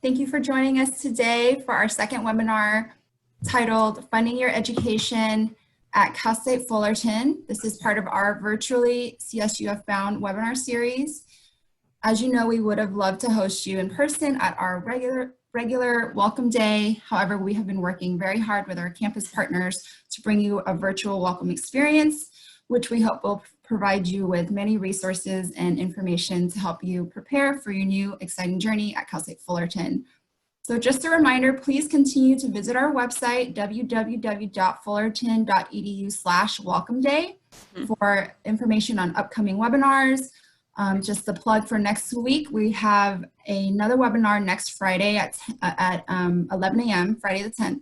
Thank you for joining us today for our second webinar titled Funding Your Education at Cal State Fullerton. This is part of our virtually CSUF bound webinar series. As you know, we would have loved to host you in person at our regular welcome day. However, we have been working very hard with our campus partners to bring you a virtual welcome experience, which we hope will provide you with many resources and information to help you prepare for your new exciting journey at Cal State Fullerton. So just a reminder, please continue to visit our website, www.fullerton.edu/welcome-day for information on upcoming webinars. Just the plug for next week, we have another webinar next Friday at 11 a.m., Friday the 10th,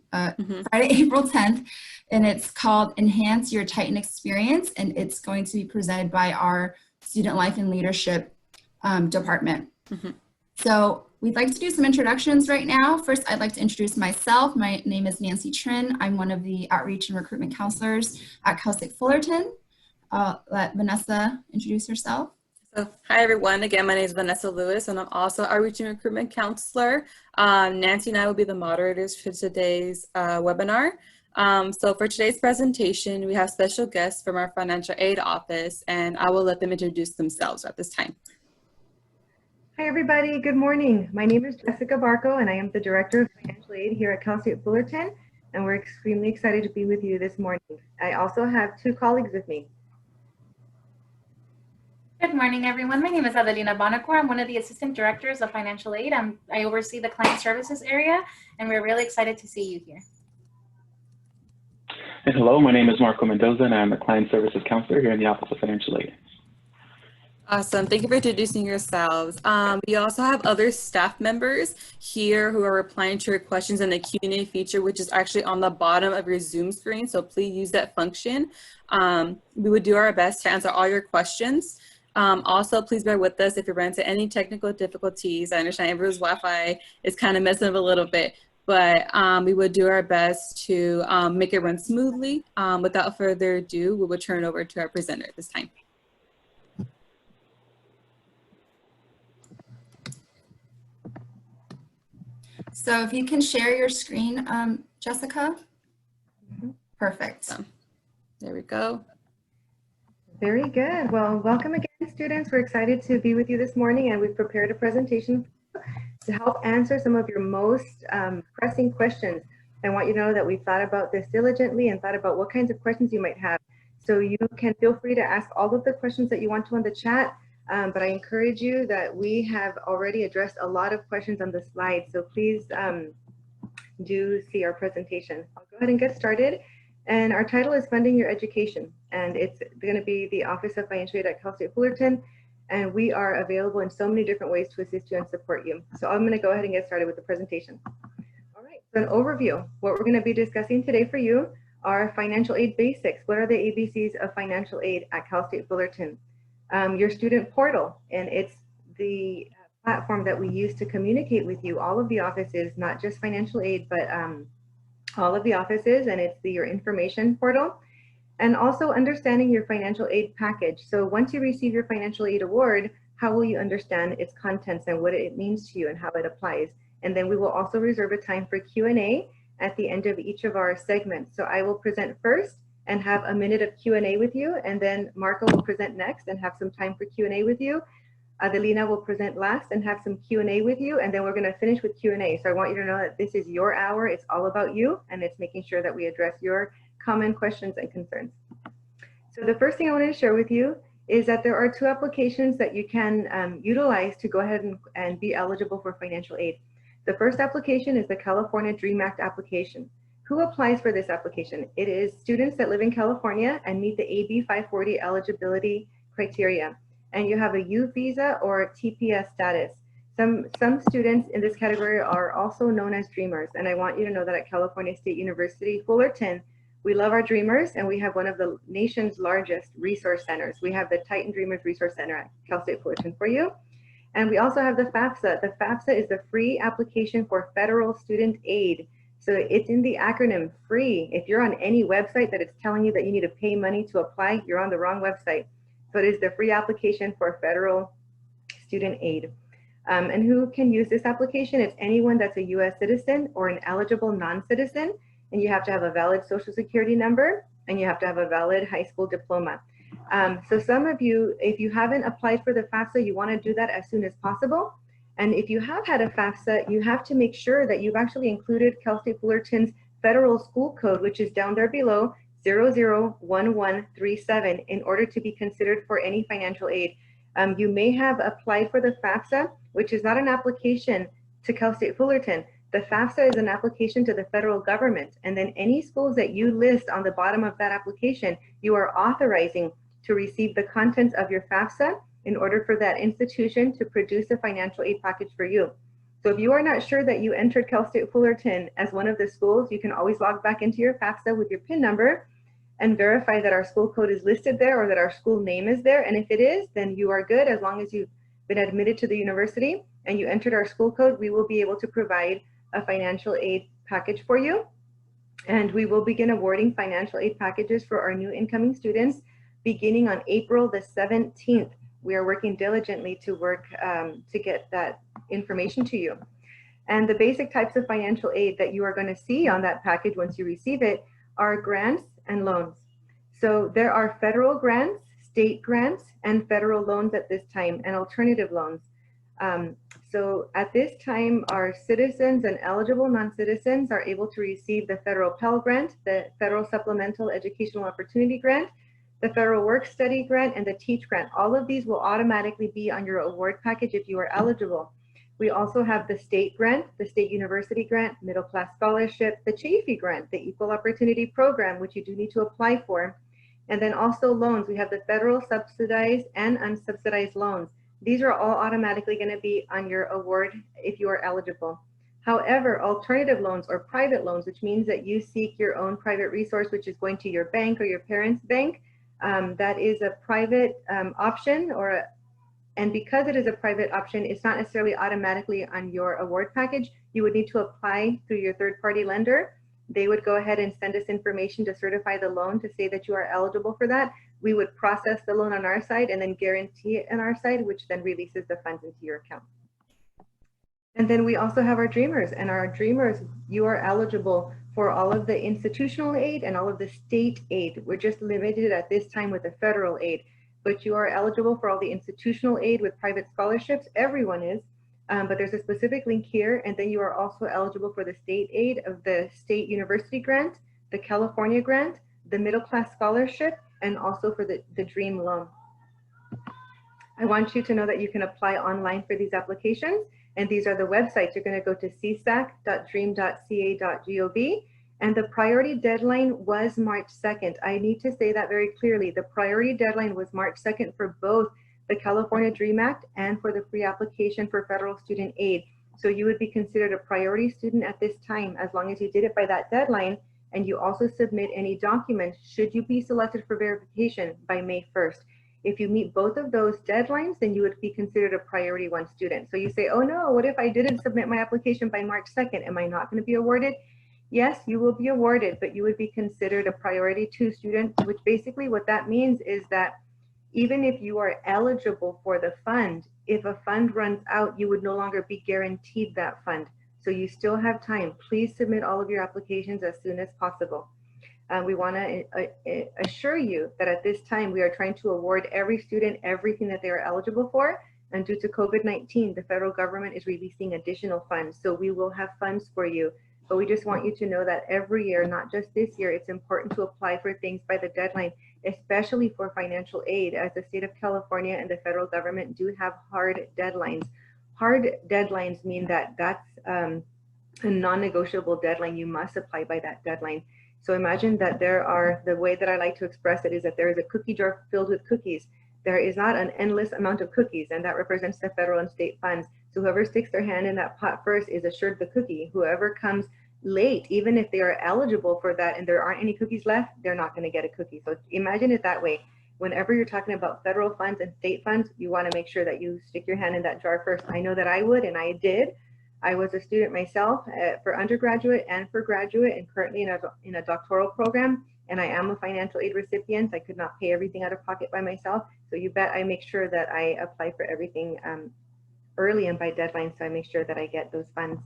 Friday, April 10th, and it's called Enhance Your Titan Experience, and it's going to be presented by our Student Life and Leadership department. So we'd like to do some introductions right now. First, I'd like to introduce myself. My name is Nancy Trin. I'm one of the Outreach and Recruitment Counselors at Cal State Fullerton. Let Vanessa introduce herself. So, hi everyone, again my name is Vanessa Lewis and I'm also Outreach and Recruitment Counselor. Nancy and I will be the moderators for today's webinar. So for today's presentation we have special guests from our financial aid office and I will let them introduce themselves at this time. Hi everybody, good morning. My name is Jessica Barco and I am the Director of Financial Aid here at Cal State Fullerton, and we're extremely excited to be with you this morning. I also have two colleagues with me. Good morning, everyone. My name is Adelina Bonacor. I'm one of the Assistant Directors of Financial Aid. I oversee the Client Services area, and we're really excited to see you here. And hello, my name is Marco Mendoza, and I'm a Client Services Counselor here in the Office of Financial Aid. Awesome. Thank you for introducing yourselves. We also have other staff members here who are replying to your questions in the Q&A feature, which is actually on the bottom of your Zoom screen, so please use that function. We would do our best to answer all your questions. Also, please bear with us if you run into any technical difficulties. I understand everyone's Wi-Fi is kind of messing up a little bit, but we would do our best to make it run smoothly. Without further ado, we will turn it over to our presenter at this time. So if you can share your screen, Jessica. Perfect. There we go. Very good. Well, welcome again, students. We're excited to be with you this morning, and we've prepared a presentation to help answer some of your most pressing questions. I want you to know that we've thought about this diligently and thought about what kinds of questions you might have. So you can feel free to ask all of the questions that you want to on the chat, but I encourage you that we have already addressed a lot of questions on the slide. So please do see our presentation. I'll go ahead and get started. And our title is Funding Your Education, and it's going to be the Office of Financial Aid at Cal State Fullerton, and we are available in so many different ways to assist you and support you. So I'm going to go ahead and get started with the presentation. All right, so an overview. What we're going to be discussing today for you are financial aid basics. What are the ABCs of financial aid at Cal State Fullerton? Your student portal, and it's the platform that we use to communicate with you, all of the offices, not just financial aid, but all of the offices, and it's your information portal, and also understanding your financial aid package. So once you receive your financial aid award, how will you understand its contents and what it means to you and how it applies? And then we will also reserve a time for Q&A at the end of each of our segments. So I will present first and have a minute of Q&A with you, and then Marco will present next and have some time for Q&A with you. Adelina will present last and have some Q&A with you, and then we're going to finish with Q&A. So I want you to know that this is your hour. It's all about you, and it's making sure that we address your common questions and concerns. So the first thing I wanted to share with you is that there are two applications that you can utilize to go ahead and be eligible for financial aid. The first application is the California DREAM Act application. Who applies for this application? It is students that live in California and meet the AB 540 eligibility criteria, and you have a U visa or TPS status. Some students in this category are also known as Dreamers, and I want you to know that at California State University Fullerton, we love our Dreamers, and we have one of the nation's largest resource centers. We have the Titan Dreamers Resource Center at Cal State Fullerton for you. And we also have the FAFSA. The FAFSA is the free application for federal student aid. So it's in the acronym FREE. If you're on any website that it's telling you that you need to pay money to apply, you're on the wrong website. So it is the free application for federal student aid. And who can use this application? It's anyone that's a US citizen or an eligible non-citizen, and you have to have a valid social security number and you have to have a valid high school diploma. So some of you, if you haven't applied for the FAFSA, you want to do that as soon as possible. And if you have had a FAFSA, you have to make sure that you've actually included Cal State Fullerton's federal school code, which is down there below, 001137, in order to be considered for any financial aid. You may have applied for the FAFSA, which is not an application to Cal State Fullerton. The FAFSA is an application to the federal government. And then any schools that you list on the bottom of that application, you are authorizing to receive the contents of your FAFSA in order for that institution to produce a financial aid package for you. So if you are not sure that you entered Cal State Fullerton as one of the schools, you can always log back into your FAFSA with your PIN number and verify that our school code is listed there or that our school name is there. And if it is, then you are good. As long as you've been admitted to the university and you entered our school code, we will be able to provide a financial aid package for you. And we will begin awarding financial aid packages for our new incoming students beginning on April the 17th. We are working diligently to get that information to you. And the basic types of financial aid that you are going to see on that package once you receive it are grants and loans. So there are federal grants, state grants, and federal loans at this time, and alternative loans. So at this time, our citizens and eligible non-citizens are able to receive the federal Pell Grant, the Federal Supplemental Educational Opportunity Grant, the Federal Work Study Grant, and the Teach Grant. All of these will automatically be on your award package if you are eligible. We also have the state grant, the State University Grant, Middle Class Scholarship, the Chafee Grant, the Equal Opportunity Program, which you do need to apply for. And then also loans. We have the federal subsidized and unsubsidized loans. These are all automatically going to be on your award if you are eligible. However, alternative loans or private loans, which means that you seek your own private resource, which is going to your bank or your parents' bank, that is a private option, and because it is a private option, it's not necessarily automatically on your award package. You would need to apply through your third-party lender. They would go ahead and send us information to certify the loan to say that you are eligible for that. We would process the loan on our side and then guarantee it on our side, which then releases the funds into your account. And then we also have our Dreamers, and our Dreamers, you are eligible for all of the institutional aid and all of the state aid. We're just limited at this time with the federal aid, but you are eligible for all the institutional aid with private scholarships. Everyone is, but there's a specific link here. And then you are also eligible for the state aid of the State University Grant, the California Grant, the Middle Class Scholarship, and also for the Dream Loan. I want you to know that you can apply online for these applications. And these are the websites. You're going to go to csac.dream.ca.gov. And the priority deadline was March 2nd. I need to say that very clearly. The priority deadline was March 2nd for both the California Dream Act and for the free application for federal student aid. So you would be considered a priority student at this time, as long as you did it by that deadline. And you also submit any documents should you be selected for verification by May 1st. If you meet both of those deadlines, then you would be considered a priority 1 student. So you say, oh no, what if I didn't submit my application by March 2nd? Am I not going to be awarded? Yes, you will be awarded, but you would be considered a priority 2 student, which basically what that means is that even if you are eligible for the fund, if a fund runs out, you would no longer be guaranteed that fund. So you still have time. Please submit all of your applications as soon as possible. We want to assure you that at this time, we are trying to award every student everything that they are eligible for. And due to COVID-19, the federal government is releasing additional funds. So we will have funds for you. But we just want you to know that every year, not just this year, it's important to apply for things by the deadline, especially for financial aid, as the state of California and the federal government do have hard deadlines. Hard deadlines mean that that's a non-negotiable deadline. You must apply by that deadline. So imagine that the way that I like to express it is that there is a cookie jar filled with cookies. There is not an endless amount of cookies, and that represents the federal and state funds. So whoever sticks their hand in that pot first is assured the cookie. Whoever comes late, even if they are eligible for that and there aren't any cookies left, they're not going to get a cookie. So imagine it that way. Whenever you're talking about federal funds and state funds, you want to make sure that you stick your hand in that jar first. I know that I would, and I did. I was a student myself for undergraduate and for graduate, and currently in a doctoral program, and I am a financial aid recipient. I could not pay everything out of pocket by myself. So you bet I make sure that I apply for everything early and by deadline, so I make sure that I get those funds.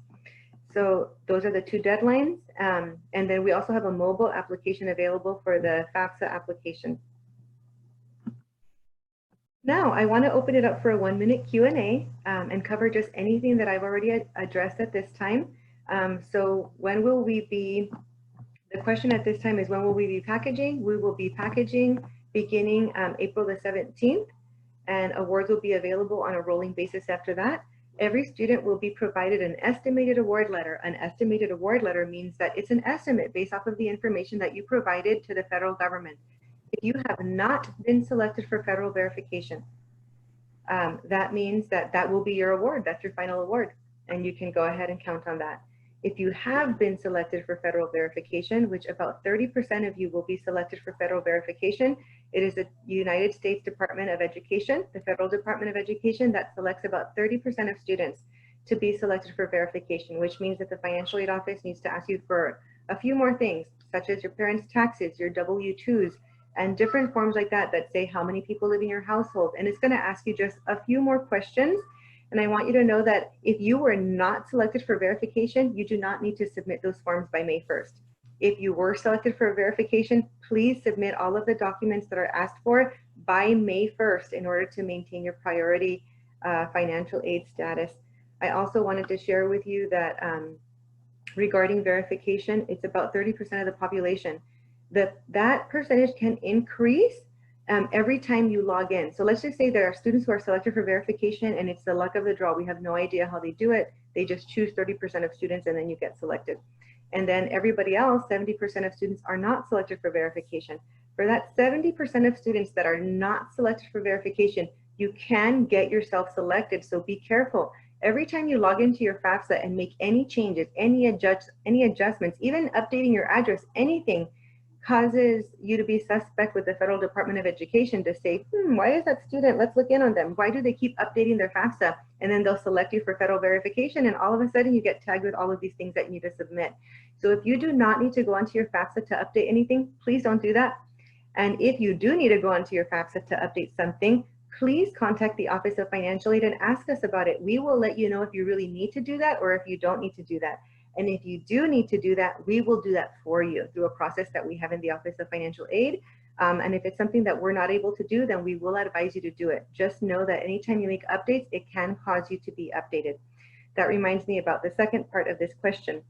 So those are the two deadlines. And then we also have a mobile application available for the FAFSA application. Now I want to open it up for a 1-minute Q&A and cover just anything that I've already addressed at this time. So when will we be, the question at this time is, when will we be packaging? We will be packaging beginning April the 17th, and awards will be available on a rolling basis after that. Every student will be provided an estimated award letter. An estimated award letter means that it's an estimate based off of the information that you provided to the federal government. If you have not been selected for federal verification, that means that that will be your award. That's your final award, and you can go ahead and count on that. If you have been selected for federal verification, which about 30% of you will be selected for federal verification, it is the United States Department of Education, the Federal Department of Education, that selects about 30% of students to be selected for verification, which means that the financial aid office needs to ask you for a few more things, such as your parents' taxes, your W-2s, and different forms like that that say how many people live in your household. And it's going to ask you just a few more questions. And I want you to know that if you were not selected for verification, you do not need to submit those forms by May 1st. If you were selected for verification, please submit all of the documents that are asked for by May 1st in order to maintain your priority financial aid status. I also wanted to share with you that regarding verification, it's about 30% of the population. That percentage can increase every time you log in. So let's just say there are students who are selected for verification and it's the luck of the draw. We have no idea how they do it. They just choose 30% of students and then you get selected. And then everybody else, 70% of students are not selected for verification. For that 70% of students that are not selected for verification, you can get yourself selected, so be careful. Every time you log into your FAFSA and make any changes, any adjustments, even updating your address, anything causes you to be suspect with the Federal Department of Education to say, why is that student, let's look in on them. Why do they keep updating their FAFSA? And then they'll select you for federal verification, and all of a sudden you get tagged with all of these things that you need to submit. So if you do not need to go onto your FAFSA to update anything, please don't do that. And if you do need to go onto your FAFSA to update something, please contact the Office of Financial Aid and ask us about it. We will let you know if you really need to do that or if you don't need to do that. And if you do need to do that, we will do that for you through a process that we have in the Office of Financial Aid. And if it's something that we're not able to do, then we will advise you to do it. Just know that anytime you make updates, it can cause you to be updated. That reminds me about the second part of this question.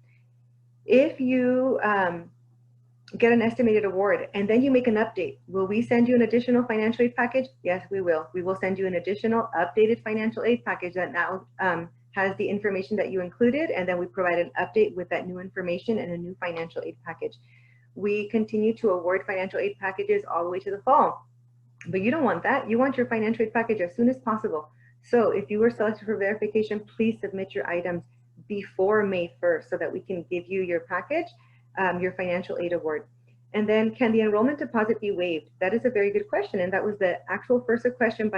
If you get an estimated award and then you make an update, will we send you an additional financial aid package? Yes, we will. We will send you an additional updated financial aid package that now has the information that you included, and then we provide an update with that new information and a new financial aid package. We continue to award financial aid packages all the way to the fall, but you don't want that. You want your financial aid package as soon as possible. So if you were selected for verification, please submit your items before May 1st so that we can give you your package, your financial aid award. And then, can the enrollment deposit be waived? That is a very good question, and that was the actual first question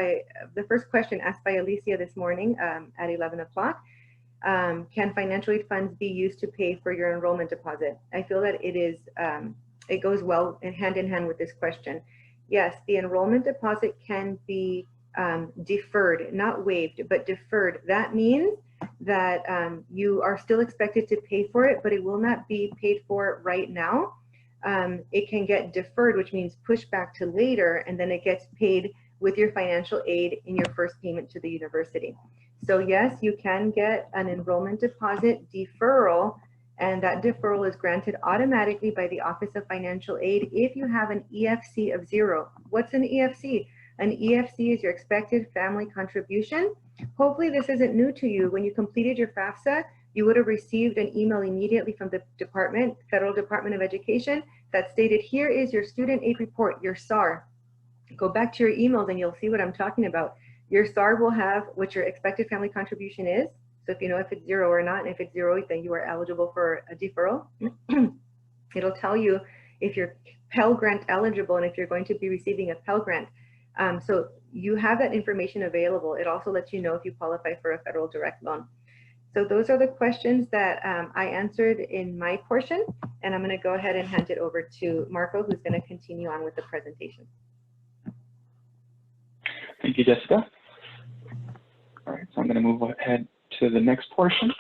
asked by Alicia this morning at 11 o'clock. Can financial aid funds be used to pay for your enrollment deposit? I feel that it is, it goes well hand in hand with this question. Yes, the enrollment deposit can be deferred, not waived, but deferred. That means that you are still expected to pay for it, but it will not be paid for right now. It can get deferred, which means pushed back to later, and then it gets paid with your financial aid in your first payment to the university. So yes, you can get an enrollment deposit deferral, and that deferral is granted automatically by the Office of Financial Aid if you have an EFC of 0. What's an EFC? An EFC is your expected family contribution. Hopefully this isn't new to you. When you completed your FAFSA, you would have received an email immediately from the department, Federal Department of Education, that stated, here is your student aid report, your SAR. Go back to your emails and you'll see what I'm talking about. Your SAR will have what your expected family contribution is. So if you know if it's 0 or not, and if it's 0, then you are eligible for a deferral. It'll tell you if you're Pell Grant eligible and if you're going to be receiving a Pell Grant. So you have that information available. It also lets you know if you qualify for a federal direct loan. So those are the questions that I answered in my portion, and I'm going to go ahead and hand it over to Marco, who's going to continue on with the presentation. Thank you, Jessica. All right, so I'm going to move ahead to the next portion.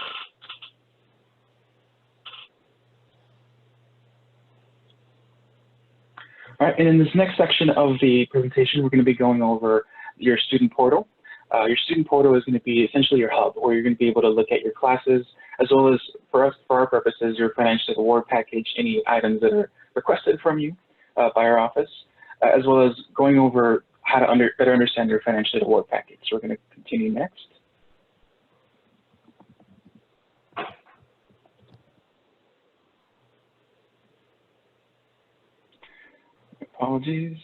All right, and in this next section of the presentation, we're going to be going over your student portal. Your student portal is going to be essentially your hub, where you're going to be able to look at your classes, as well as, for our purposes, your financial aid award package, any items that are requested from you by our office, as well as going over how to better understand your financial aid award package. So we're going to continue next. Apologies.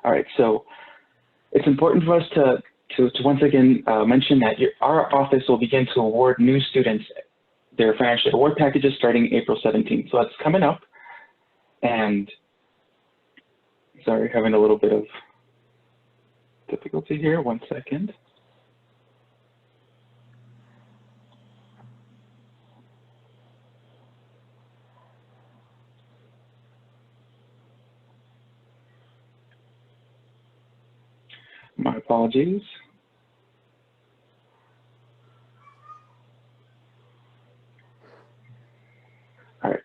All right, so it's important for us to once again mention that our office will begin to award new students their financial aid award packages starting April 17th. So that's coming up. And sorry, having a little bit of difficulty here. 1 second. My apologies. All right.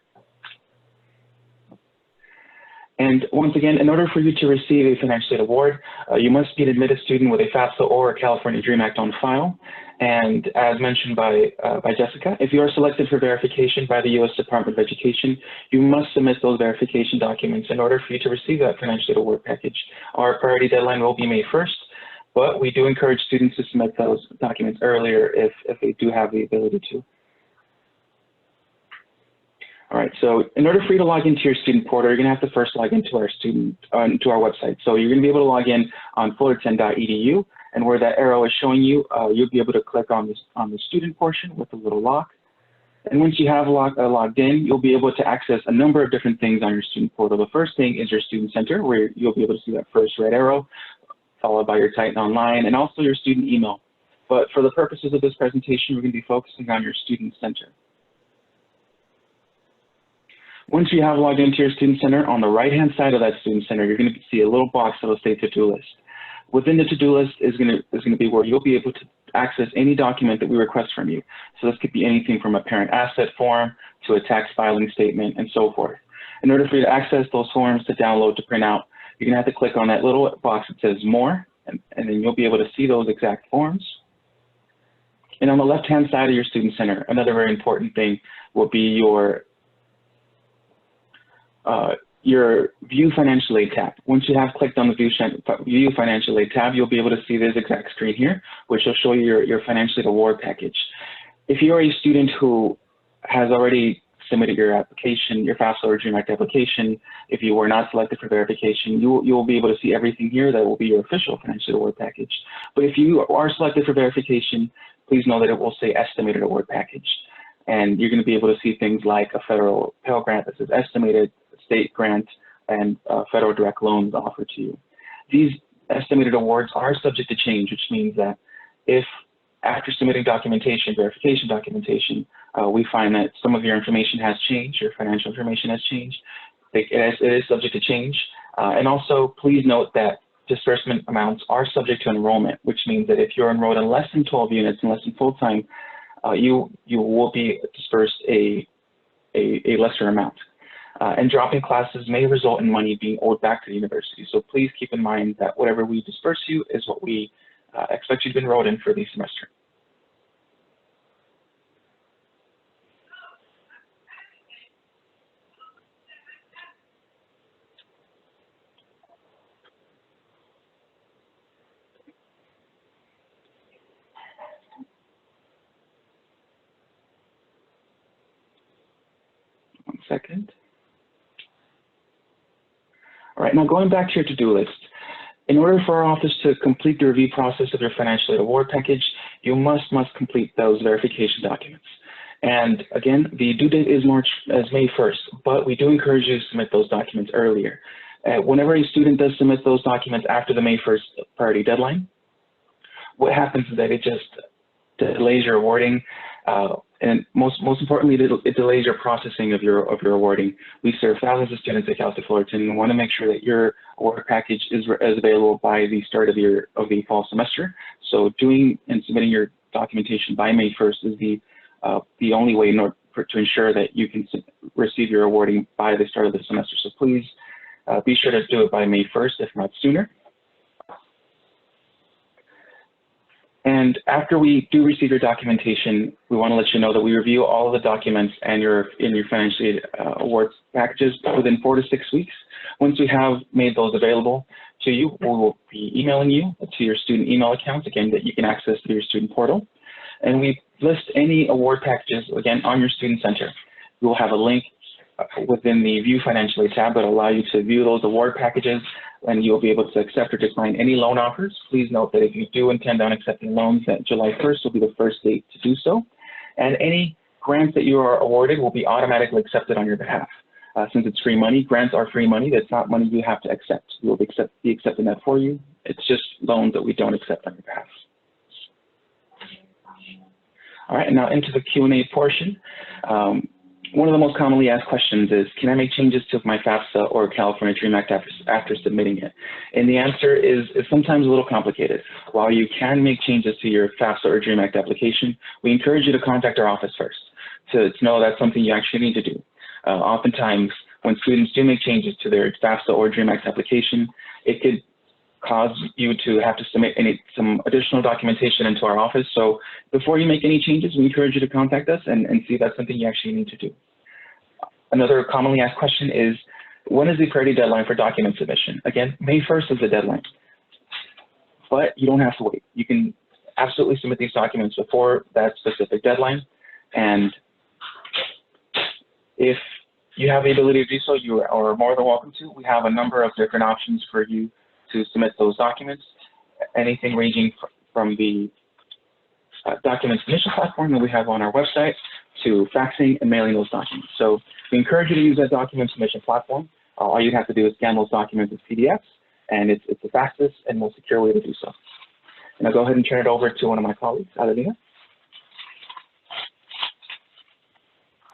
And once again, in order for you to receive a financial aid award, you must be an admitted student with a FAFSA or a California DREAM Act on file. And as mentioned by Jessica, if you are selected for verification by the U.S. Department of Education, you must submit those verification documents in order for you to receive that financial aid award package. Our priority deadline will be May 1st. But we do encourage students to submit those documents earlier if they do have the ability to. All right, so in order for you to log into your student portal, you're going to have to first log into our website. So you're going to be able to log in on fullerton.edu, and where that arrow is showing you, you'll be able to click on the student portion with the little lock. And once you have logged in, you'll be able to access a number of different things on your student portal. The first thing is your student center, where you'll be able to see that first red arrow, followed by your Titan Online, and also your student email. But for the purposes of this presentation, we're going to be focusing on your student center. Once you have logged into your student center, on the right-hand side of that student center, you're going to see a little box that will say to-do list. Within the to-do list is going to be where you'll be able to access any document that we request from you. So this could be anything from a parent asset form to a tax filing statement and so forth. In order for you to access those forms to download, to print out, you're going to have to click on that little box that says more, and then you'll be able to see those exact forms. And on the left-hand side of your student center, another very important thing will be your View Financial Aid tab. Once you have clicked on the View Financial Aid tab, you'll be able to see this exact screen here, which will show you your financial aid award package. If you're a student who has already submitted your application, your FAFSA or DREAM Act application, if you were not selected for verification, you will be able to see everything here that will be your official financial award package. But if you are selected for verification, please know that it will say estimated award package. And you're going to be able to see things like a federal Pell Grant that says estimated, state grant, and federal direct loans offered to you. These estimated awards are subject to change, which means that if after submitting documentation, verification documentation, we find that some of your information has changed, your financial information has changed, it is subject to change. And also, please note that disbursement amounts are subject to enrollment, which means that if you're enrolled in less than 12 units and less than full-time, you will be dispersed a lesser amount. And dropping classes may result in money being owed back to the university. So please keep in mind that whatever we disperse you is what we expect you to be enrolled in for the semester. One second. All right, now going back to your to-do list. In order for our office to complete the review process of your financial aid award package, you must complete those verification documents. And again, the due date is May 1st, but we do encourage you to submit those documents earlier. Whenever a student does submit those documents after the May 1st priority deadline, what happens is that it just delays your awarding. And most importantly, it delays your processing of your awarding. We serve thousands of students at Cal State Fullerton and want to make sure that your award package is available by the start of the fall semester. So doing and submitting your documentation by May 1st is the only way to ensure that you can receive your awarding by the start of the semester. So please be sure to do it by May 1st, if not sooner. And after we do receive your documentation, we want to let you know that we review all of the documents and your financial aid awards packages within 4 to 6 weeks. Once we have made those available to you, we will be emailing you to your student email accounts, again, that you can access through your student portal. And we list any award packages, again, on your Student Center. We will have a link within the View Financial Aid tab that will allow you to view those award packages, and you'll be able to accept or decline any loan offers. Please note that if you do intend on accepting loans, that July 1st will be the first date to do so. And any grants that you are awarded will be automatically accepted on your behalf. Since it's free money, grants are free money. That's not money you have to accept. We will be accepting that for you. It's just loans that we don't accept on your behalf. All right, and now into the Q&A portion. One of the most commonly asked questions is, can I make changes to my FAFSA or California DREAM Act after submitting it? And the answer is sometimes a little complicated. While you can make changes to your FAFSA or DREAM Act application, we encourage you to contact our office first to know that's something you actually need to do. Oftentimes, when students do make changes to their FAFSA or DREAM Act application, it could cause you to have to submit some additional documentation into our office. So before you make any changes, we encourage you to contact us and see if that's something you actually need to do. Another commonly asked question is, when is the priority deadline for document submission? Again, May 1st is the deadline, but you don't have to wait. You can absolutely submit these documents before that specific deadline. And if you have the ability to do so, you are more than welcome to. We have a number of different options for you to submit those documents, anything ranging from the document submission platform that we have on our website to faxing and mailing those documents. So we encourage you to use that document submission platform. All you have to do is scan those documents as PDFs, and it's the fastest and most secure way to do so. And I'll go ahead and turn it over to one of my colleagues, Adelina.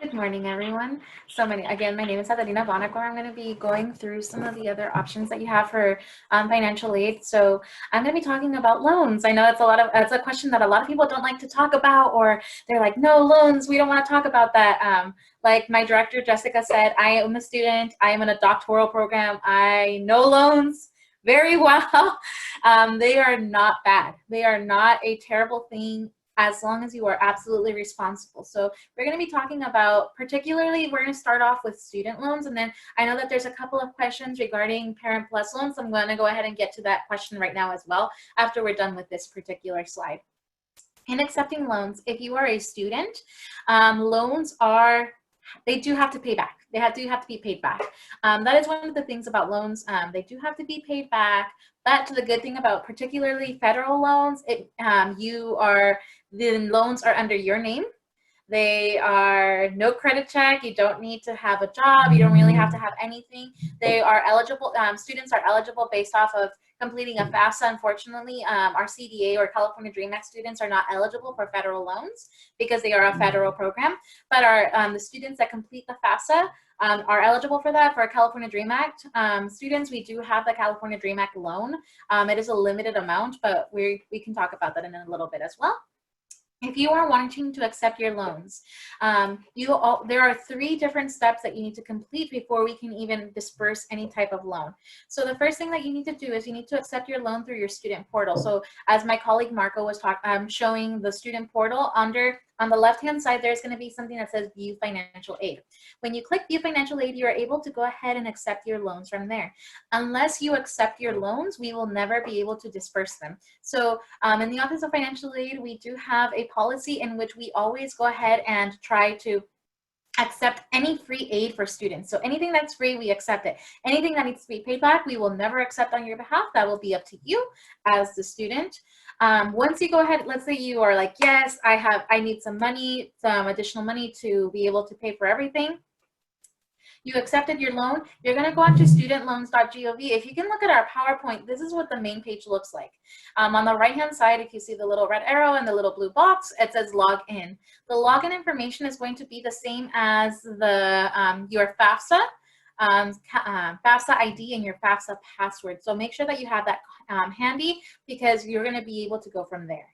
Good morning, everyone. Again, my name is Adelina Bonacor. I'm going to be going through some of the other options that you have for financial aid. So I'm going to be talking about loans. I know it's a question that a lot of people don't like to talk about, or they're like, no, loans, we don't want to talk about that. Like my director, Jessica, said, I am a student. I am in a doctoral program. I know loans very well. They are not bad. They are not a terrible thing, as long as you are absolutely responsible. So we're going to be talking about, particularly, we're going to start off with student loans, and then I know that there's a couple of questions regarding Parent Plus loans. I'm going to go ahead and get to that question right now as well, after we're done with this particular slide. In accepting loans, if you are a student, loans they do have to pay back. They do have to be paid back. That is one of the things about loans. They do have to be paid back. But the good thing about particularly federal loans, the loans are under your name. They are no credit check. You don't need to have a job. You don't really have to have anything. They are eligible. Students are eligible based off of completing a FAFSA. Unfortunately, our CDA or California DREAM Act students are not eligible for federal loans because they are a federal program. But the students that complete the FAFSA are eligible for that. For California DREAM Act students, we do have the California DREAM Act loan. It is a limited amount, but we can talk about that in a little bit as well. If you are wanting to accept your loans, there are 3 different steps that you need to complete before we can even disperse any type of loan. So the first thing that you need to do is you need to accept your loan through your student portal. So as my colleague Marco was showing the student portal, on the left-hand side, there's going to be something that says View Financial Aid. When you click View Financial Aid, you're able to go ahead and accept your loans from there. Unless you accept your loans, we will never be able to disperse them. So in the Office of Financial Aid, we do have a policy in which we always go ahead and try to accept any free aid for students. So anything that's free, we accept it. Anything that needs to be paid back, we will never accept on your behalf. That will be up to you as the student. Once you go ahead, let's say you are like, yes, I need some additional money to be able to pay for everything. You accepted your loan, you're gonna go onto studentloans.gov. If you can look at our PowerPoint, this is what the main page looks like. On the right-hand side, if you see the little red arrow and the little blue box, it says log in. The login information is going to be the same as the your FAFSA. FAFSA ID and your FAFSA password. So make sure that you have that handy because you're going to be able to go from there.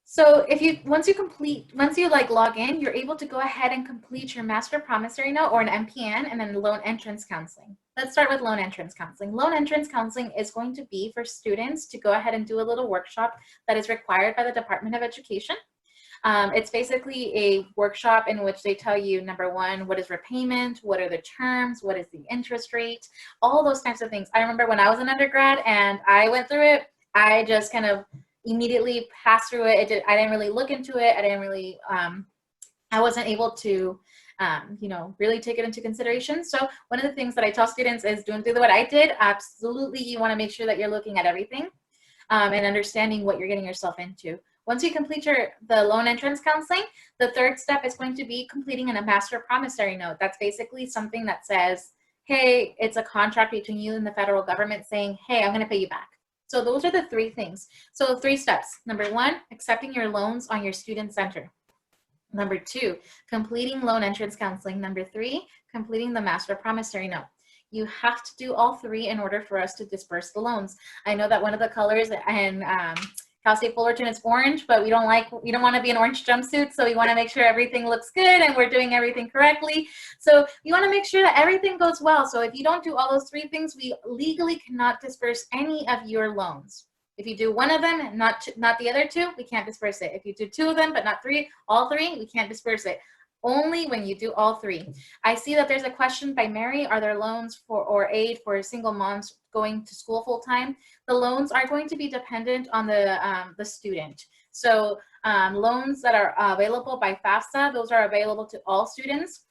So if you once you like log in, you're able to go ahead and complete your master promissory note or an MPN and then loan entrance counseling. Let's start with loan entrance counseling. Loan entrance counseling is going to be for students to go ahead and do a little workshop that is required by the Department of Education. It's basically a workshop in which they tell you, number one, what is repayment, what are the terms, what is the interest rate, all those types of things. I remember when I was an undergrad and I went through it, I just kind of immediately passed through it. I didn't really look into it. I didn't really, I wasn't able to, you know, really take it into consideration. So one of the things that I tell students is doing through what I did, absolutely you want to make sure that you're looking at everything and understanding what you're getting yourself into. Once you complete the loan entrance counseling, the third step is going to be completing a master promissory note. That's basically something that says, hey, it's a contract between you and the federal government saying, hey, I'm going to pay you back. So those are the three things. So 3 steps. Number 1, accepting your loans on your student center. Number 2, completing loan entrance counseling. Number 3, completing the master promissory note. You have to do all 3 in order for us to disperse the loans. I know that one of the colors in Cal State Fullerton is orange, but we don't want to be an orange jumpsuit, so we want to make sure everything looks good and we're doing everything correctly. So we want to make sure that everything goes well. So if you don't do all those 3 things, we legally cannot disperse any of your loans. If you do one of them and not the other 2, we can't disperse it. If you do 2 of them but not 3, all 3, we can't disperse it. Only when you do all 3. I see that there's a question by Mary, are there loans or aid for single moms going to school full time? The loans are going to be dependent on the student. So loans that are available by FAFSA, those are available to all students.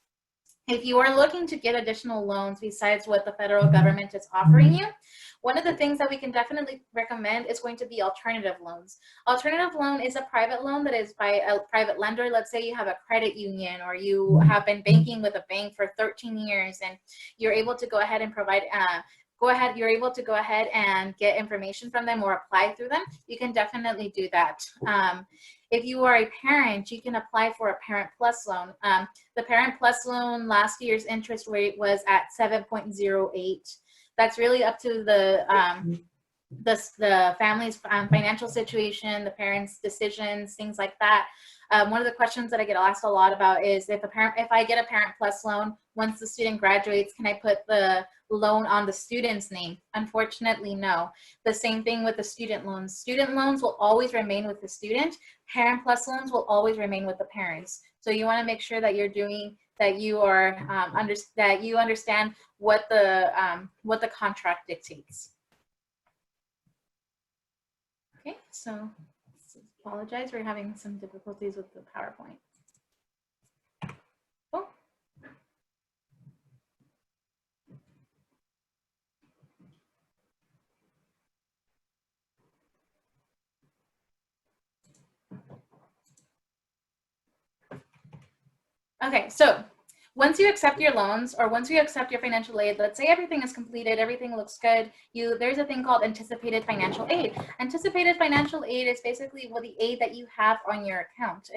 If you are looking to get additional loans besides what the federal government is offering you, one of the things that we can definitely recommend is going to be alternative loans. Alternative loan is a private loan that is by a private lender. Let's say you have a credit union or you have been banking with a bank for 13 years and you're able to go ahead and provide you're able to go ahead and get information from them or apply through them. You can definitely do that. If you are a parent, you can apply for a Parent Plus loan. The Parent Plus loan, last year's interest rate was at 7.08. That's really up to the family's financial situation, the parents' decisions, things like that. One of the questions that I get asked a lot about is if I get a Parent Plus loan, once the student graduates, can I put the loan on the student's name? Unfortunately, no. The same thing with the student loans. Student loans will always remain with the student. Parent Plus loans will always remain with the parents. So you want to make sure that you're doing that you are that you understand what the contract dictates. Okay, so apologize, we're having some difficulties with the PowerPoint. Oh. Okay, so once you accept your loans or once you accept your financial aid, let's say everything is completed, everything looks good, there's a thing called anticipated financial aid. Anticipated financial aid is basically the aid that you have on your account.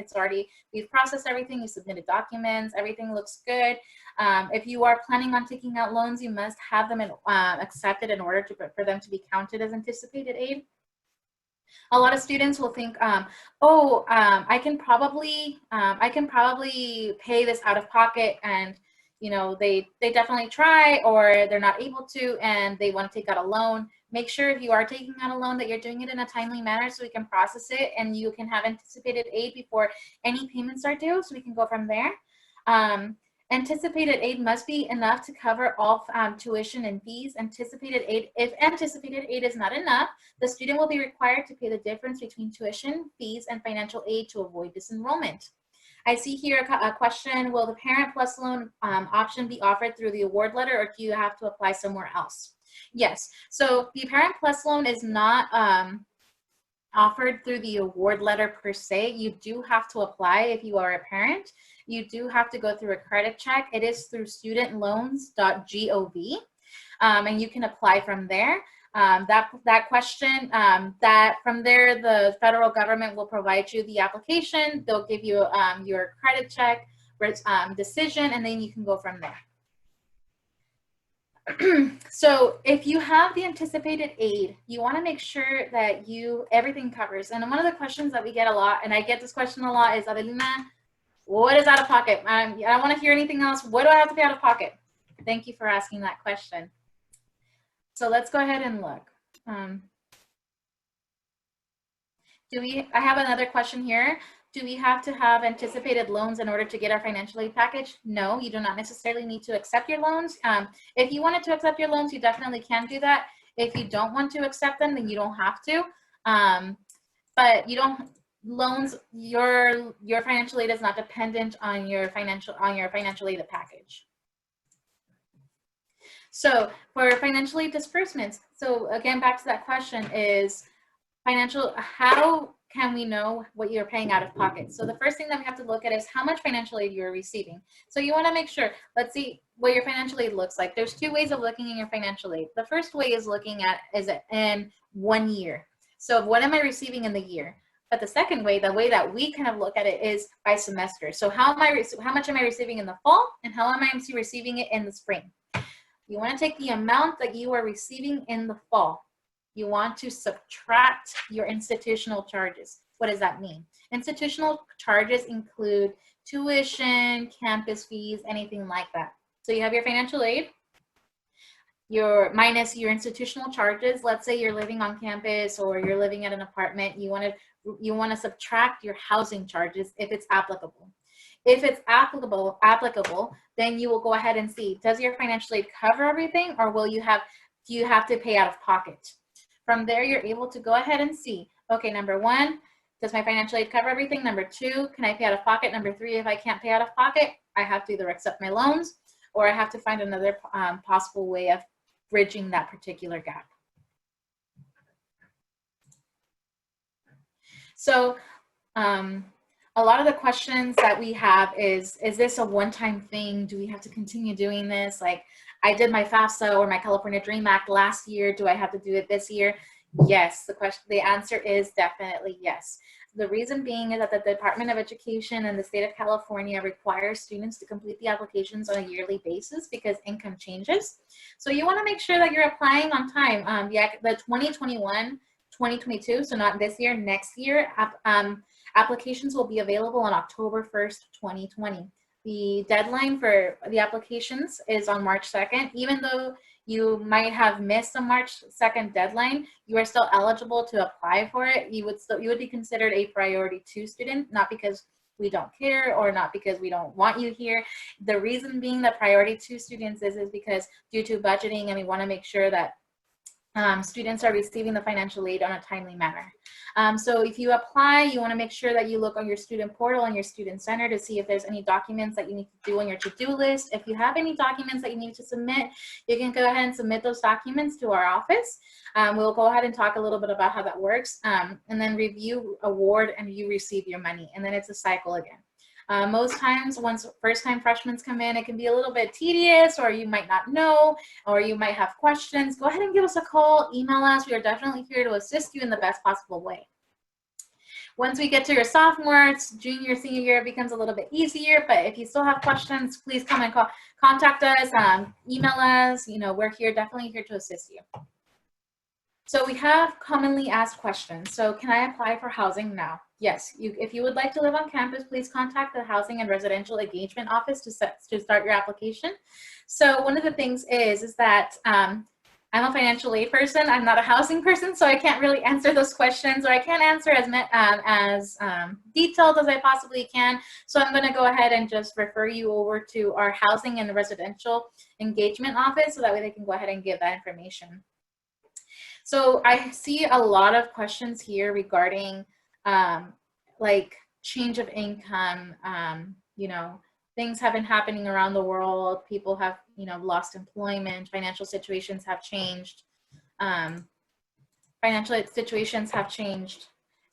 We've processed everything, you submitted documents, everything looks good. If you are planning on taking out loans, you must have them accepted in order for them to be counted as anticipated aid. A lot of students will think, I can probably pay this out of pocket, and they definitely try, or they're not able to, and they want to take out a loan. Make sure if you are taking out a loan that you're doing it in a timely manner so we can process it and you can have anticipated aid before any payments are due, so we can go from there. Anticipated aid must be enough to cover all tuition and fees. If anticipated aid is not enough, the student will be required to pay the difference between tuition, fees, and financial aid to avoid disenrollment. I see here a question, will the Parent Plus loan option be offered through the award letter, or do you have to apply somewhere else? Yes, so the Parent Plus loan is not offered through the award letter per se. You do have to apply if you are a parent. You do have to go through a credit check. It is through studentloans.gov, and you can apply from there. That question, that from there, the federal government will provide you the application. They'll give you your credit check decision, and then you can go from there. So if you have the anticipated aid, you want to make sure that everything covers. And one of the questions that we get a lot, and I get this question a lot, is, Adelina, what is out of pocket? I don't want to hear anything else. What do I have to pay out of pocket? Thank you for asking that question. So let's go ahead and look. I have another question here. Do we have to have anticipated loans in order to get our financial aid package? No, you do not necessarily need to accept your loans. If you wanted to accept your loans, you definitely can do that. If you don't want to accept them, then you don't have to. But you don't, your financial aid is not dependent on your financial aid package. So for financial aid disbursements, so again, back to that question is how can we know what you're paying out of pocket? So the first thing that we have to look at is how much financial aid you're receiving. So you want to make sure, let's see what your financial aid looks like. There's two ways of looking at your financial aid. The first way is looking at, is it in 1 year? So what am I receiving in the year? But the second way, the way that we kind of look at it, is by semester. So how much am I receiving in the fall, and how am I receiving it in the spring? You want to take the amount that you are receiving in the fall. You want to subtract your institutional charges. What does that mean? Institutional charges include tuition, campus fees, anything like that. So you have your financial aid, minus your institutional charges. Let's say you're living on campus or you're living at an apartment. You want to subtract your housing charges if it's applicable. If it's applicable, then you will go ahead and see, does your financial aid cover everything, or do you have to pay out of pocket? From there, you're able to go ahead and see, okay, number one, does my financial aid cover everything? Number two, can I pay out of pocket? Number three, if I can't pay out of pocket, I have to either accept my loans, or I have to find another possible way of bridging that particular gap. So a lot of the questions that we have is this a one-time thing? Do we have to continue doing this? Like, I did my FAFSA or my California Dream Act last year. Do I have to do it this year? Yes, the answer is definitely yes. The reason being is that the Department of Education and the state of California requires students to complete the applications on a yearly basis because income changes. So you want to make sure that you're applying on time. The 2021-2022, so not this year, next year, applications will be available on October 1st, 2020. The deadline for the applications is on March 2nd. Even though you might have missed a March 2nd deadline, you are still eligible to apply for it. You would be considered a priority 2 student, not because we don't care or not because we don't want you here. The reason being that priority 2 students is because due to budgeting, and we want to make sure that students are receiving the financial aid on a timely manner. So if you apply, you want to make sure that you look on your student portal and your student center to see if there's any documents that you need to do on your to-do list. If you have any documents that you need to submit, you can go ahead and submit those documents to our office. We'll go ahead and talk a little bit about how that works, and then review, award, and you receive your money. And then it's a cycle again. Most times, once first-time freshmen come in, it can be a little bit tedious, or you might not know, or you might have questions. Go ahead and give us a call, email us. We are definitely here to assist you in the best possible way. Once we get to your sophomore, junior, senior year, it becomes a little bit easier, but if you still have questions, please come and contact us, email us. We're definitely here to assist you. So we have commonly asked questions. So can I apply for housing now? Yes, if you would like to live on campus, please contact the Housing and Residential Engagement Office to start your application. So one of the things is that I'm a financial aid person. I'm not a housing person, so I can't really answer those questions, or I can't answer as detailed as I possibly can. So I'm going to go ahead and just refer you over to our Housing and Residential Engagement Office so that way they can go ahead and give that information. So I see a lot of questions here regarding like change of income. Things have been happening around the world. People have, lost employment. Financial situations have changed.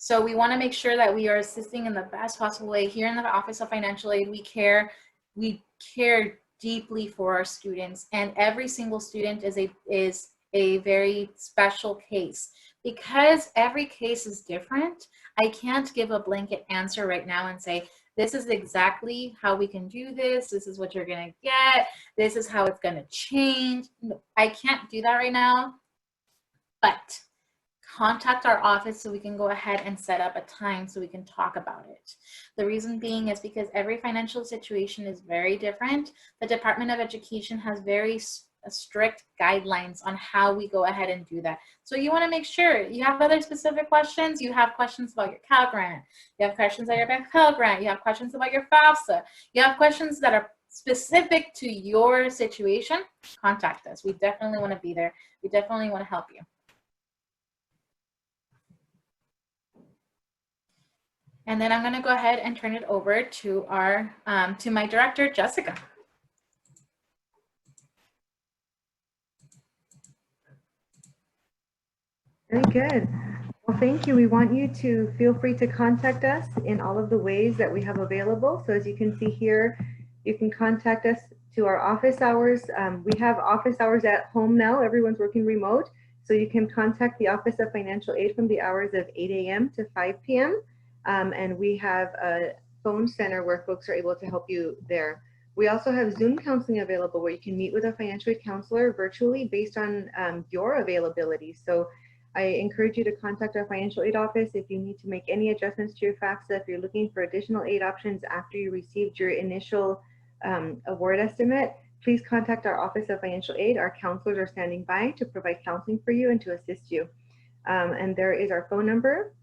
So we want to make sure that we are assisting in the best possible way. Here in the Office of Financial Aid, we care deeply for our students, and every single student is a very special case. Because every case is different, I can't give a blanket answer right now and say, this is exactly how we can do this. This is what you're going to get. This is how it's going to change. No, I can't do that right now, but contact our office so we can go ahead and set up a time so we can talk about it. The reason being is because every financial situation is very different. The Department of Education has very strict guidelines on how we go ahead and do that. So you want to make sure you have other specific questions. You have questions about your Cal Grant. You have questions about your Pell Grant. You have questions about your FAFSA. You have questions that are specific to your situation. Contact us. We definitely want to be there. We definitely want to help you. And then I'm going to go ahead and turn it over to our to my director, Jessica. Very good. Well, thank you. We want you to feel free to contact us in all of the ways that we have available. So as you can see here, you can contact us to our office hours. We have office hours at home now. Everyone's working remote. So you can contact the Office of Financial Aid from the hours of 8 a.m. to 5 p.m. And we have a phone center where folks are able to help you there. We also have Zoom counseling available where you can meet with a financial aid counselor virtually based on your availability. So I encourage you to contact our financial aid office if you need to make any adjustments to your FAFSA, if you're looking for additional aid options after you received your initial award estimate. Please contact our Office of Financial Aid. Our counselors are standing by to provide counseling for you and to assist you. And there is our phone number.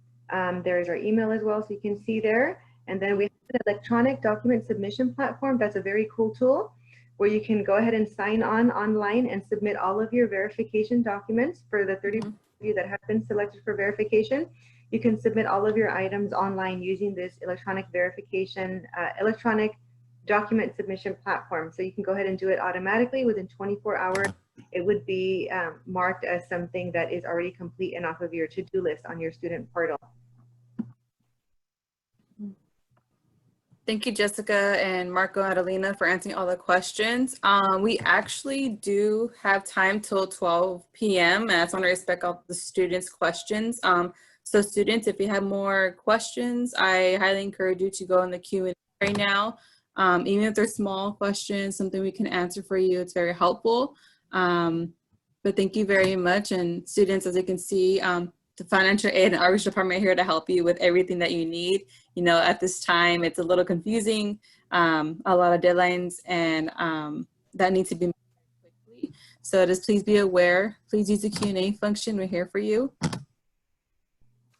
There is our email as well, so you can see there. And then we have an electronic document submission platform. That's a very cool tool where you can go ahead and sign on online and submit all of your verification documents for the 30 of you that have been selected for verification. You can submit all of your items online using this electronic verification, electronic document submission platform. So you can go ahead and do it automatically within 24 hours. It would be marked as something that is already complete and off of your to-do list on your student portal. Thank you, Jessica and Marco and Adelina, for answering all the questions. We actually do have time till 12 p.m. and I just want to respect all the students' questions. So students, if you have more questions, I highly encourage you to go in the Q&A right now. Even if they're small questions, something we can answer for you, it's very helpful. But thank you very much. And students, as you can see, the financial aid and outreach department are here to help you with everything that you need. You know, at this time, it's a little confusing, a lot of deadlines, and that needs to be made quickly. So just please be aware. Please use the Q&A function. We're here for you.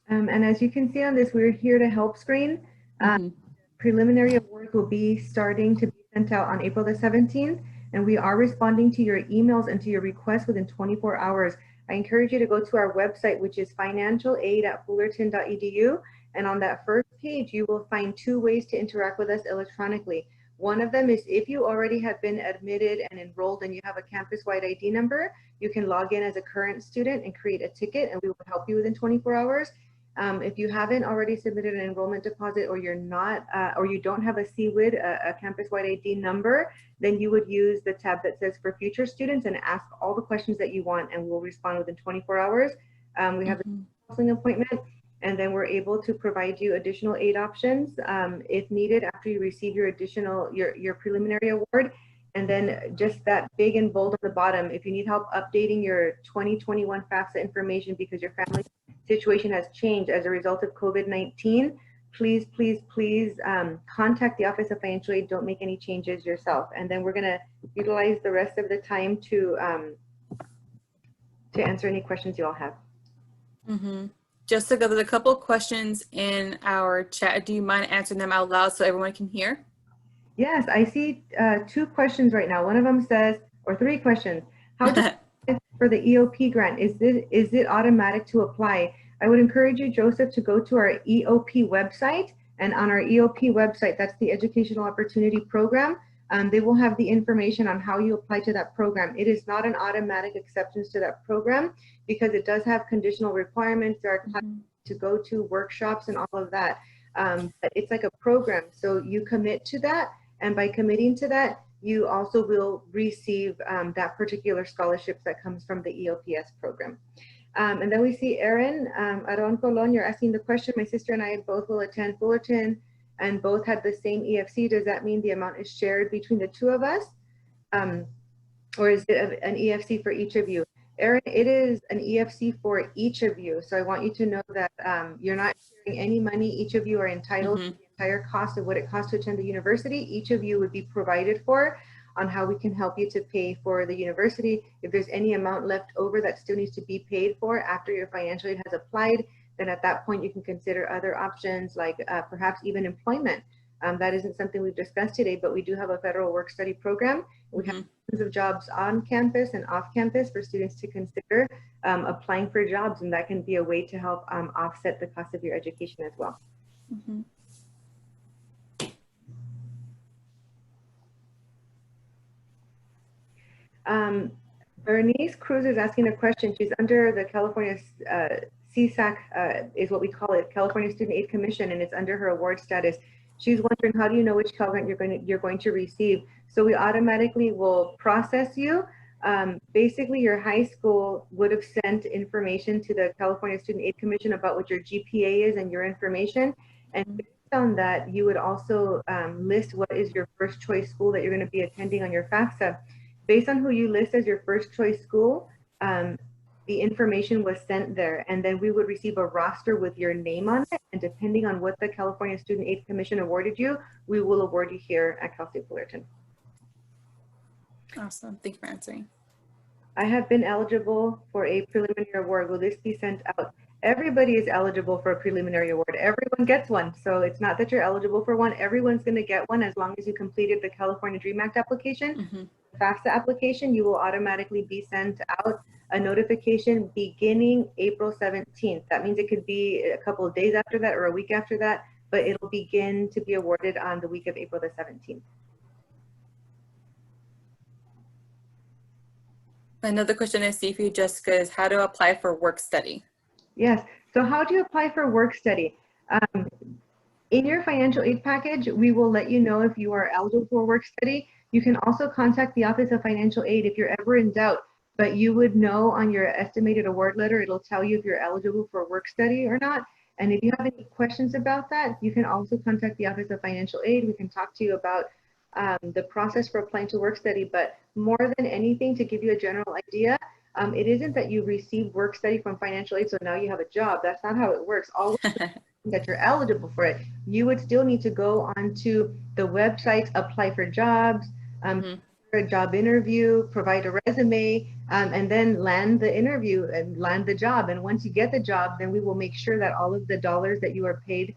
And as you can see on this, we're here to help screen. Preliminary awards will be starting to be sent out on April the 17th, and we are responding to your emails and to your requests within 24 hours. I encourage you to go to our website, which is financialaid.fullerton.edu. And on that first page, you will find 2 ways to interact with us electronically. One of them is if you already have been admitted and enrolled and you have a campus-wide ID number, you can log in as a current student and create a ticket, and we will help you within 24 hours. If you haven't already submitted an enrollment deposit, or you're not, or you don't have a CWID, a campus-wide ID number, then you would use the tab that says for future students and ask all the questions that you want, and we'll respond within 24 hours. We have a counseling appointment, and then we're able to provide you additional aid options if needed after you receive your additional, your preliminary award. And then just that big and bold on the bottom, if you need help updating your 2021 FAFSA information because your family situation has changed as a result of COVID-19, please, please, please contact the Office of Financial Aid. Don't make any changes yourself. And then we're gonna utilize the rest of the time to answer any questions you all have. Jessica, there's a couple of questions in our chat. Do you mind answering them out loud so everyone can hear? Yes, I see 2 questions right now. One of them says, or 3 questions. How do for the EOP grant, is it automatic to apply? I would encourage you, Joseph, to go to our EOP website, and on our EOP website, that's the Educational Opportunity Program. They will have the information on how you apply to that program. It is not an automatic acceptance to that program because it does have conditional requirements. There are to go to workshops and all of that. But it's like a program. So you commit to that. And by committing to that, you also will receive that particular scholarship that comes from the ELPS program. And then we see Erin Aron Colon, you're asking the question, my sister and I both will attend Fullerton and both had the same EFC. Does that mean the amount is shared between the two of us? Or is it an EFC for each of you? Erin, it is an EFC for each of you. So I want you to know that you're not sharing any money. Each of you are entitled to the entire cost of what it costs to attend the university. Each of you would be provided for on how we can help you to pay for the university. If there's any amount left over that still needs to be paid for after your financial aid has applied, then at that point you can consider other options like perhaps even employment. That isn't something we've discussed today, but we do have a federal work study program. We have tons of jobs on campus and off campus for students to consider applying for jobs, and that can be a way to help offset the cost of your education as well. Bernice Cruz is asking a question. She's under the California CSAC, is what we call it, California Student Aid Commission, and it's under her award status. She's wondering, how do you know which Cal Grant you're going to receive? So we automatically will process you. Basically, your high school would have sent information to the California Student Aid Commission about what your GPA is and your information. And based on that, you would also list what is your first choice school that you're going to be attending on your FAFSA. Based on who you list as your first choice school, the information was sent there, and then we would receive a roster with your name on it, and depending on what the California Student Aid Commission awarded you, we will award you here at Cal State Fullerton. Awesome, thank you for answering. I have been eligible for a preliminary award. Will this be sent out? Everybody is eligible for a preliminary award. Everyone gets one. So it's not that you're eligible for one. Everyone's going to get one as long as you completed the California DREAM Act application. FAFSA application, you will automatically be sent out a notification beginning April 17th. That means it could be a couple of days after that or a week after that, but it'll begin to be awarded on the week of April the 17th. Another question I see for you, Jessica, is how to apply for work study. Yes, so how do you apply for work study? In your financial aid package, we will let you know if you are eligible for work study. You can also contact the Office of Financial Aid if you're ever in doubt, but you would know on your estimated award letter, it'll tell you if you're eligible for work study or not. And if you have any questions about that, you can also contact the Office of Financial Aid. We can talk to you about the process for applying to work study, but more than anything, to give you a general idea, it isn't that you receive work study from financial aid, so now you have a job. That's not how it works. All that you're eligible for it, you would still need to go onto the website, apply for jobs, a job interview, provide a resume, and then land the interview and land the job. And once you get the job, then we will make sure that all of the dollars that you are paid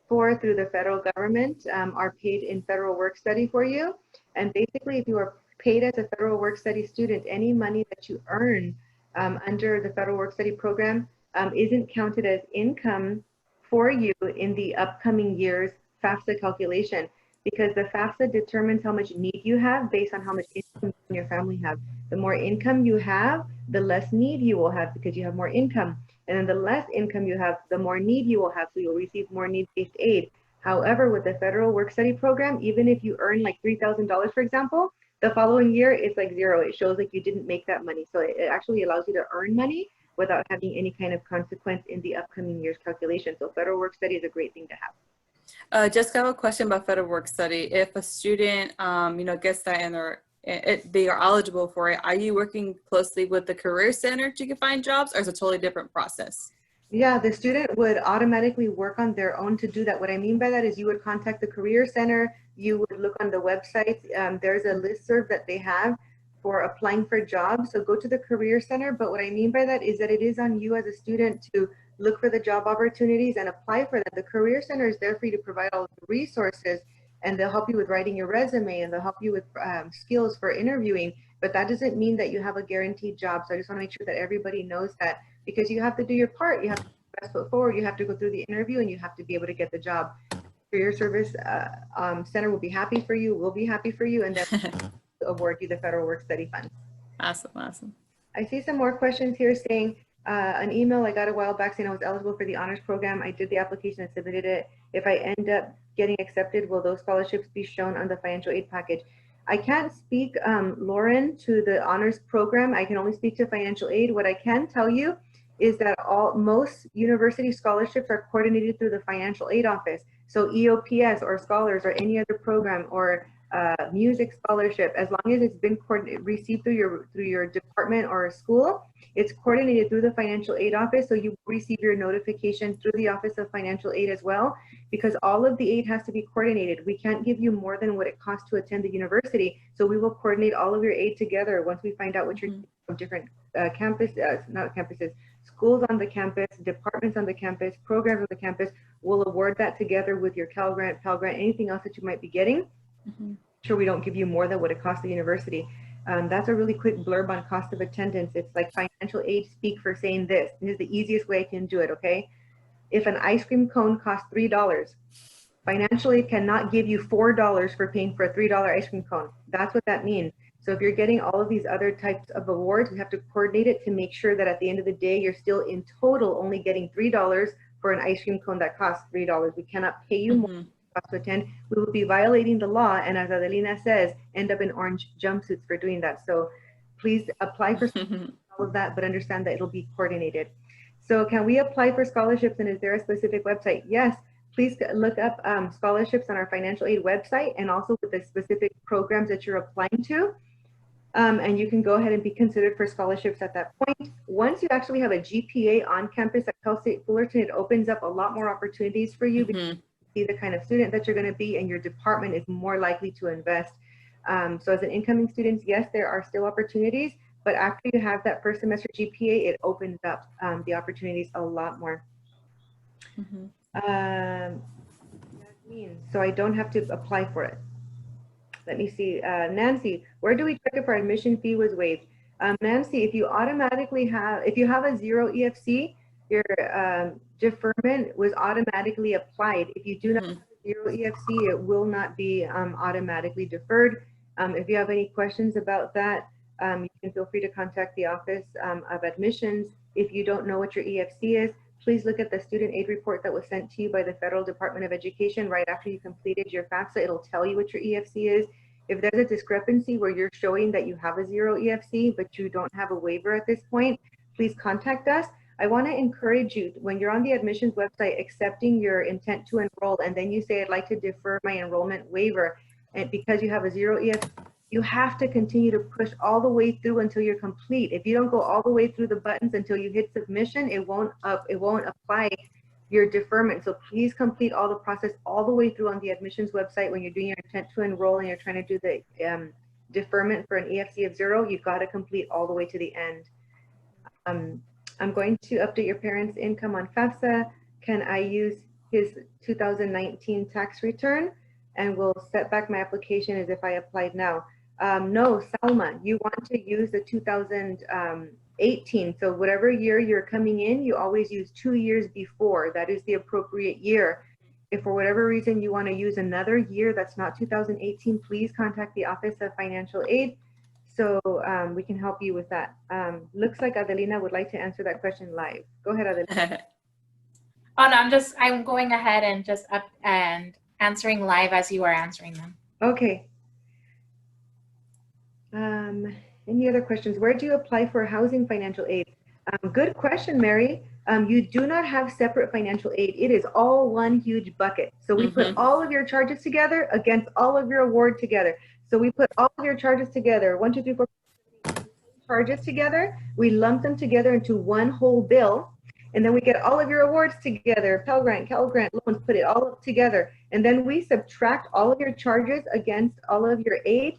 for through the federal government are paid in federal work study for you. And basically, if you are paid as a federal work study student, any money that you earn under the federal work study program isn't counted as income for you in the upcoming year's FAFSA calculation, because the FAFSA determines how much need you have based on how much income you and your family have. The more income you have, the less need you will have because you have more income. And then the less income you have, the more need you will have, so you'll receive more need-based aid. However, with the federal work study program, even if you earn like $3,000, for example, the following year it's like zero. It shows like you didn't make that money. So it actually allows you to earn money without having any kind of consequence in the upcoming year's calculation. So federal work study is a great thing to have. Just have a question about federal work study. If a student, gets that and they are eligible for it, are you working closely with the Career Center to find jobs, or is it a totally different process? Yeah, the student would automatically work on their own to do that. What I mean by that is you would contact the Career Center, you would look on the website. There's a listserv that they have for applying for jobs. So go to the Career Center. But what I mean by that is that it is on you as a student to look for the job opportunities and apply for them. The Career Center is there for you to provide all the resources, and they'll help you with writing your resume, and they'll help you with skills for interviewing. But that doesn't mean that you have a guaranteed job. So I just want to make sure that everybody knows that, because you have to do your part. You have to put your best foot forward. You have to go through the interview, and you have to be able to get the job. Career Service Center will be happy for you. We'll be happy for you, and then award you the federal work study fund. Awesome. I see some more questions here saying, an email I got a while back saying I was eligible for the honors program. I did the application and submitted it. If I end up getting accepted, will those scholarships be shown on the financial aid package? I can't speak, Lauren, to the honors program. I can only speak to financial aid. What I can tell you is that most university scholarships are coordinated through the financial aid office. So EOPS or scholars or any other program or music scholarship, as long as it's been received through your department or school, it's coordinated through the financial aid office. So you receive your notification through the Office of Financial Aid as well, because all of the aid has to be coordinated. We can't give you more than what it costs to attend the university. So we will coordinate all of your aid together once we find out what your different schools on the campus, departments on the campus, programs on the campus. We'll award that together with your Cal Grant, Pell Grant, anything else that you might be getting. Sure, we don't give you more than what it costs the university. That's a really quick blurb on cost of attendance. It's like financial aid speak for saying this. This is the easiest way I can do it, okay? If an ice cream cone costs $3, financial aid cannot give you $4 for paying for a $3 ice cream cone. That's what that means. So if you're getting all of these other types of awards, we have to coordinate it to make sure that at the end of the day, you're still in total only getting $3 for an ice cream cone that costs $3. We cannot pay you more to attend. We will be violating the law, and as Adelina says, end up in orange jumpsuits for doing that. So please apply for all of that, but understand that it'll be coordinated. So can we apply for scholarships, and is there a specific website? Yes, please look up scholarships on our financial aid website, and also with the specific programs that you're applying to. And you can go ahead and be considered for scholarships at that point. Once you actually have a GPA on campus at Cal State Fullerton, it opens up a lot more opportunities for you because you see the kind of student that you're going to be, and your department is more likely to invest. So as an incoming student, yes, there are still opportunities, but after you have that first semester GPA, it opens up the opportunities a lot more. That means, so I don't have to apply for it. Let me see, Nancy, where do we check if our admission fee was waived? Nancy, if you automatically have, if you have a 0 EFC, your deferment was automatically applied. If you do not have a 0 EFC, it will not be automatically deferred. If you have any questions about that, you can feel free to contact the Office of Admissions. If you don't know what your EFC is, please look at the student aid report that was sent to you by the Federal Department of Education right after you completed your FAFSA. It'll tell you what your EFC is. If there's a discrepancy where you're showing that you have a 0 EFC, but you don't have a waiver at this point, please contact us. I want to encourage you, when you're on the admissions website accepting your intent to enroll, and then you say, I'd like to defer my enrollment waiver, and because you have a 0 EFC, you have to continue to push all the way through until you're complete. If you don't go all the way through the buttons until you hit submission, it won't apply your deferment. So please complete all the process all the way through on the admissions website. When you're doing your intent to enroll and you're trying to do the deferment for an EFC of 0, you've got to complete all the way to the end. I'm going to update your parents' income on FAFSA. Can I use his 2019 tax return? And will set back my application as if I applied now. No, Salma, you want to use the 2018. So whatever year you're coming in, you always use 2 years before. That is the appropriate year. If for whatever reason you want to use another year that's not 2018, please contact the Office of Financial Aid so we can help you with that. Looks like Adelina would like to answer that question live. Go ahead, Adelina. Oh, no, I'm going ahead and just answering live as you are answering them. Okay. Any other questions? Where do you apply for housing financial aid? Good question, Mary. You do not have separate financial aid. It is all one huge bucket. So we put all of your charges together against all of your award together. So we put all of your charges together, 1, 2, 3, 4, 5 charges together. We lump them together into one whole bill. And then we get all of your awards together, Pell Grant, Cal Grant, loans, put it all together. And then we subtract all of your charges against all of your aid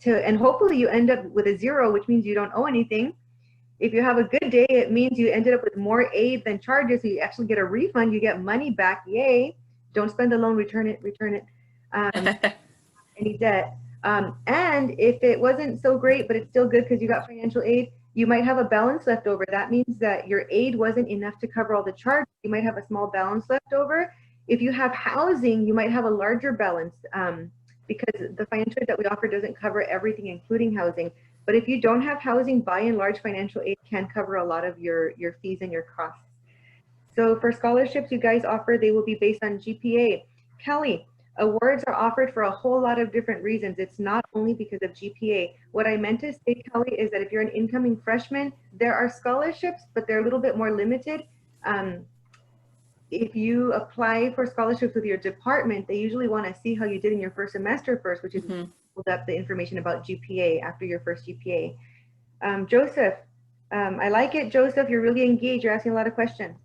and hopefully you end up with a 0, which means you don't owe anything. If you have a good day, it means you ended up with more aid than charges. So you actually get a refund, you get money back, yay. Don't spend the loan, return it. Any debt. And if it wasn't so great, but it's still good because you got financial aid, you might have a balance left over. That means that your aid wasn't enough to cover all the charges. You might have a small balance left over. If you have housing, you might have a larger balance because the financial aid that we offer doesn't cover everything, including housing. But if you don't have housing, by and large, financial aid can cover a lot of your fees and your costs. So for scholarships you guys offer, they will be based on GPA. Kelly, awards are offered for a whole lot of different reasons. It's not only because of GPA. What I meant to say, Kelly, is that if you're an incoming freshman, there are scholarships, but they're a little bit more limited. If you apply for scholarships with your department, they usually want to see how you did in your first semester first, which is pulled up the information about GPA after your first GPA. Joseph, I like it, Joseph. You're really engaged. You're asking a lot of questions.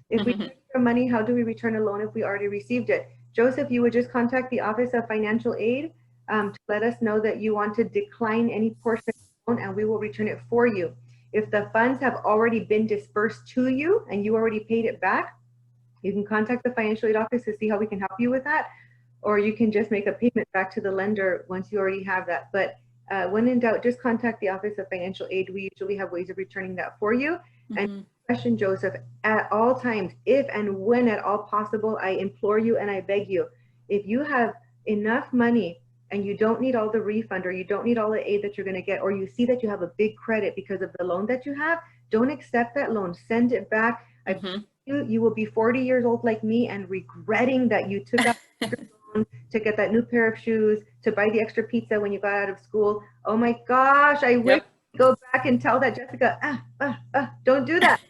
If we take your money, how do we return a loan if we already received it? Joseph, you would just contact the Office of Financial Aid to let us know that you want to decline any portion of the loan, and we will return it for you. If the funds have already been dispersed to you and you already paid it back, you can contact the financial aid office to see how we can help you with that, or you can just make a payment back to the lender once you already have that. But when in doubt, just contact the Office of Financial Aid. We usually have ways of returning that for you. And question, Joseph, at all times, if and when at all possible, I implore you and I beg you, if you have enough money and you don't need all the refund, or you don't need all the aid that you're going to get, or you see that you have a big credit because of the loan that you have, don't accept that loan. Send it back. You will be 40 years old like me and regretting that you took out loan to get that new pair of shoes, to buy the extra pizza when you got out of school. Oh my gosh, I wish I go back and tell that Jessica, don't do that,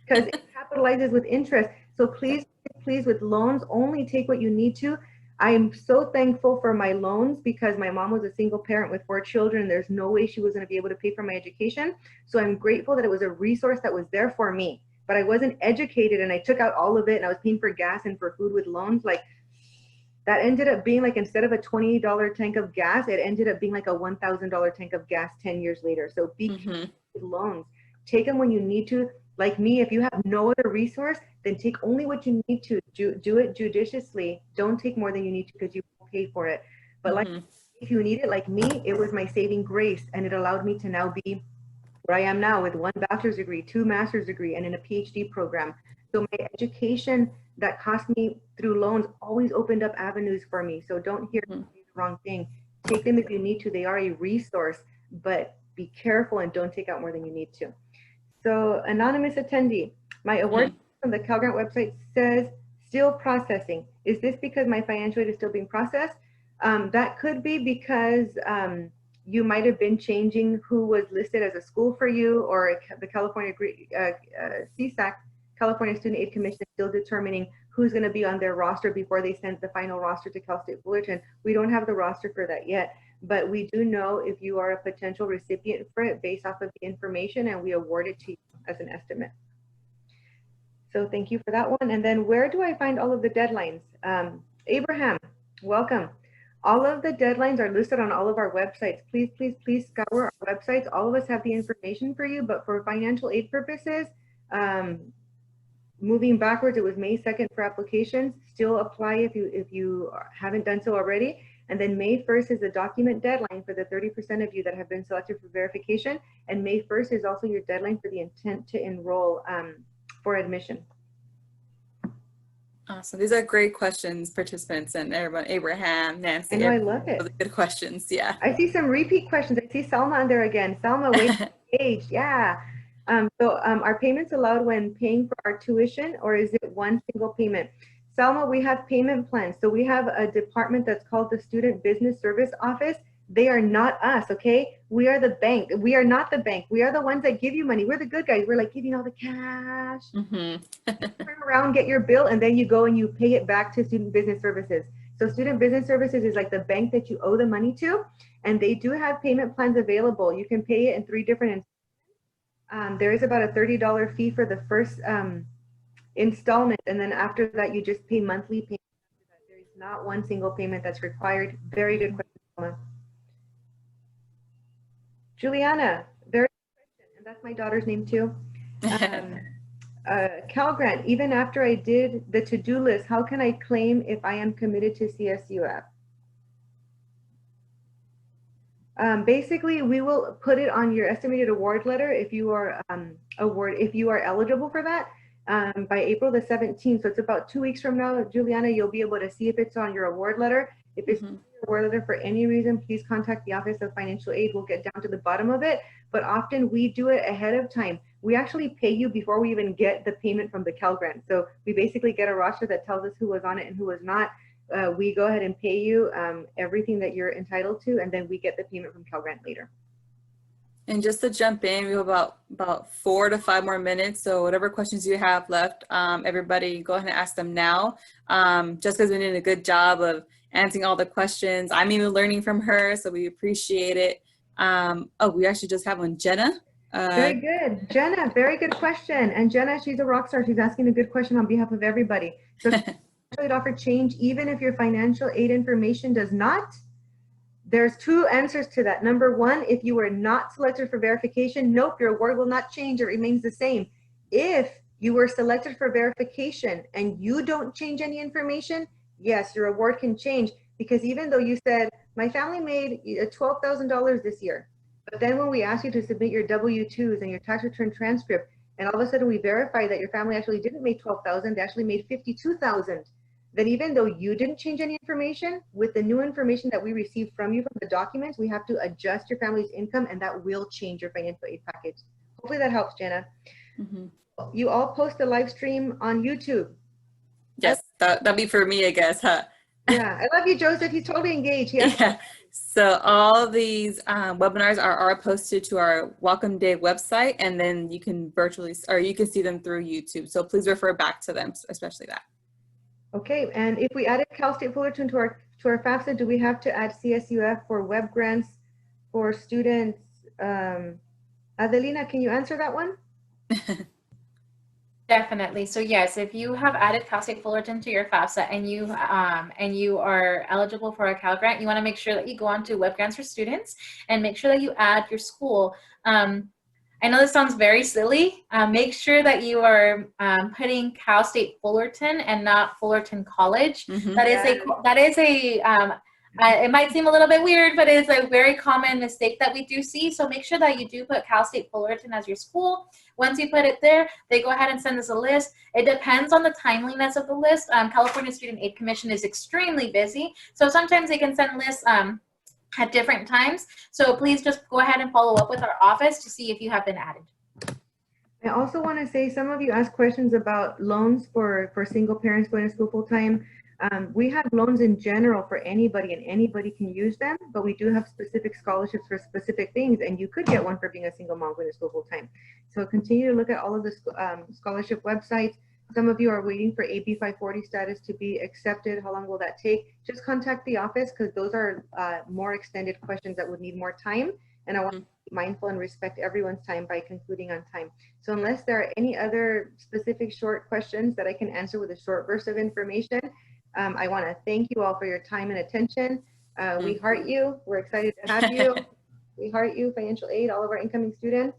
because it capitalizes with interest. So please, please, with loans, only take what you need to. I am so thankful for my loans because my mom was a single parent with 4 children. And there's no way she was going to be able to pay for my education. So I'm grateful that it was a resource that was there for me. But I wasn't educated, and I took out all of it, and I was paying for gas and for food with loans. Like, that ended up being like, instead of a $20 tank of gas, it ended up being like a $1,000 tank of gas 10 years later. So be careful with loans. Take them when you need to. Like me, if you have no other resource, then take only what you need to. Do it judiciously. Don't take more than you need to, because you won't pay for it. But like, if you need it, like me, it was my saving grace, and it allowed me to now be where I am now with 1 bachelor's degree, 2 master's degree, and in a PhD program. So my education that cost me through loans always opened up avenues for me. So don't hear the wrong thing. Take them if you need to. They are a resource, but be careful and don't take out more than you need to. So anonymous attendee, my award from the Cal Grant website says still processing. Is this because my financial aid is still being processed? That could be because you might have been changing who was listed as a school for you, or the California CSAC, California Student Aid Commission, is still determining who's going to be on their roster before they send the final roster to Cal State Fullerton. We don't have the roster for that yet, but we do know if you are a potential recipient for it based off of the information, and we award it to you as an estimate. So thank you for that one. And then where do I find all of the deadlines? Abraham, welcome. All of the deadlines are listed on all of our websites. Please, please, please scour our websites. All of us have the information for you, but for financial aid purposes, moving backwards, it was May 2nd for applications. Still apply if you haven't done so already. And then May 1st is the document deadline for the 30% of you that have been selected for verification. And May 1st is also your deadline for the intent to enroll for admission. Awesome. These are great questions, participants, and everyone, Abraham, Nancy. I know, I love it. Really good questions, yeah. I see some repeat questions. I see Salma on there again. Salma, wait, age, yeah. Are payments allowed when paying for our tuition, or is it one single payment? Salma, we have payment plans. So we have a department that's called the Student Business Service Office. They are not us, okay? We are the bank. We are not the bank. We are the ones that give you money. We're the good guys. We're like giving all the cash. Turn around, get your bill, and then you go and you pay it back to Student Business Services. So Student Business Services is like the bank that you owe the money to, and they do have payment plans available. You can pay it in 3 different installments. There is about a $30 fee for the first installment, and then after that, you just pay monthly payments. There is not one single payment that's required. Very good question. Juliana, very good question, and that's my daughter's name too. Cal Grant, even after I did the to-do list, how can I claim if I am committed to CSUF? Basically, we will put it on your estimated award letter if you are eligible for that by April the 17th. So it's about 2 weeks from now, Juliana, you'll be able to see if it's on your award letter. If it's on your award letter for any reason, please contact the Office of Financial Aid. We'll get down to the bottom of it. But often we do it ahead of time. We actually pay you before we even get the payment from the Cal Grant. So we basically get a roster that tells us who was on it and who was not. We go ahead and pay you everything that you're entitled to, and then we get the payment from Cal Grant later. And just to jump in, we have about 4 to 5 more minutes. So whatever questions you have left, everybody go ahead and ask them now. Jessica's been doing a good job of answering all the questions. I'm even learning from her, so we appreciate it. Oh, we actually just have one, Jenna. Very good. Jenna, very good question. And Jenna, she's a rock star. She's asking a good question on behalf of everybody. So aid offer change even if your financial aid information does not? There's 2 answers to that. Number 1, if you were not selected for verification, nope, your award will not change. It remains the same. If you were selected for verification and you don't change any information, yes, your award can change, because even though you said, my family made $12,000 this year, but then when we ask you to submit your W-2s and your tax return transcript, and all of a sudden we verify that your family actually didn't make $12,000, they actually made $52,000. Then even though you didn't change any information, with the new information that we received from you from the documents, we have to adjust your family's income, and that will change your financial aid package. Hopefully that helps, Jenna. Mm-hmm. You all post a live stream on YouTube. Yes, that'd be for me, I guess, huh? Yeah, I love you, Joseph. He's totally engaged. Yeah. So all these webinars are posted to our Welcome Day website, and then you can you can see them through YouTube. So please refer back to them, especially that. Okay, and if we added Cal State Fullerton to our FAFSA, do we have to add CSUF for web grants for students? Adelina, can you answer that one? Definitely. So yes, if you have added Cal State Fullerton to your FAFSA and you are eligible for a Cal Grant, you want to make sure that you go on to Web Grants for Students and make sure that you add your school. I know this sounds very silly. Make sure that you are putting Cal State Fullerton and not Fullerton College. Mm-hmm. That is a it might seem a little bit weird, but it's a very common mistake that we do see. So make sure that you do put Cal State Fullerton as your school. Once you put it there, they go ahead and send us a list. It depends on the timeliness of the list. California Student Aid Commission is extremely busy. So sometimes they can send lists at different times. So please just go ahead and follow up with our office to see if you have been added. I also want to say, some of you asked questions about loans for single parents going to school full time. We have loans in general for anybody, and anybody can use them, but we do have specific scholarships for specific things, and you could get one for being a single mom going to school full time. So continue to look at all of the scholarship websites. Some of you are waiting for AB 540 status to be accepted. How long will that take? Just contact the office, because those are more extended questions that would need more time, and I want to be mindful and respect everyone's time by concluding on time. So unless there are any other specific short questions that I can answer with a short burst of information, I want to thank you all for your time and attention. We heart you. We're excited to have you. We heart you, financial aid, all of our incoming students.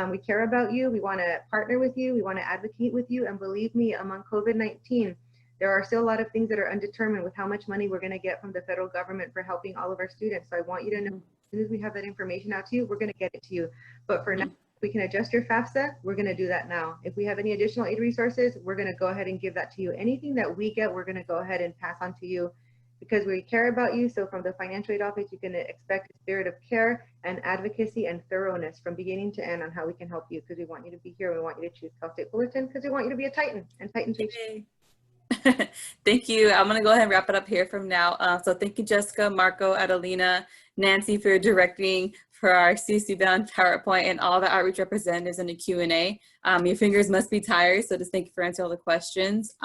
We care about you. We want to partner with you. We want to advocate with you. And believe me, among COVID-19, there are still a lot of things that are undetermined with how much money we're going to get from the federal government for helping all of our students. So I want you to know, as soon as we have that information out to you, we're going to get it to you. But for now, if we can adjust your FAFSA, we're going to do that now. If we have any additional aid resources, we're going to go ahead and give that to you. Anything that we get, we're going to go ahead and pass on to you, because we care about you. So from the financial aid office, you can expect a spirit of care and advocacy and thoroughness from beginning to end on how we can help you, because we want you to be here. We want you to choose Cal State Fullerton because we want you to be a Titan, and Titans reach. Thank you. I'm going to go ahead and wrap it up here from now. So thank you, Jessica, Marco, Adelina, Nancy, for directing for our CSU Bound PowerPoint, and all the outreach representatives in the Q&A. Your fingers must be tired, so just thank you for answering all the questions.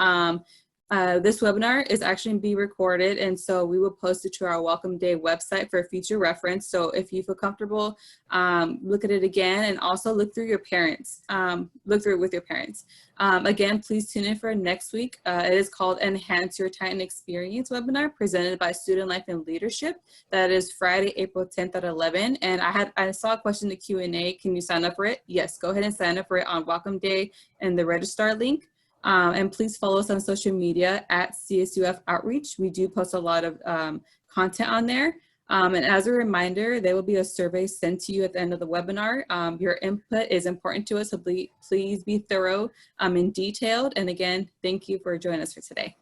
This webinar is actually being recorded, and so we will post it to our Welcome Day website for future reference. So if you feel comfortable, look at it again, and also look through your parents. Look through it with your parents. Again, please tune in for next week. It is called Enhance Your Titan Experience webinar, presented by Student Life and Leadership. That is Friday, April 10th at 11. And I saw a question in the Q&A. Can you sign up for it? Yes, go ahead and sign up for it on Welcome Day and the registrar link. And please follow us on social media at CSUF Outreach. We do post a lot of content on there. And as a reminder, there will be a survey sent to you at the end of the webinar. Your input is important to us, so please be thorough and detailed. And again, thank you for joining us for today.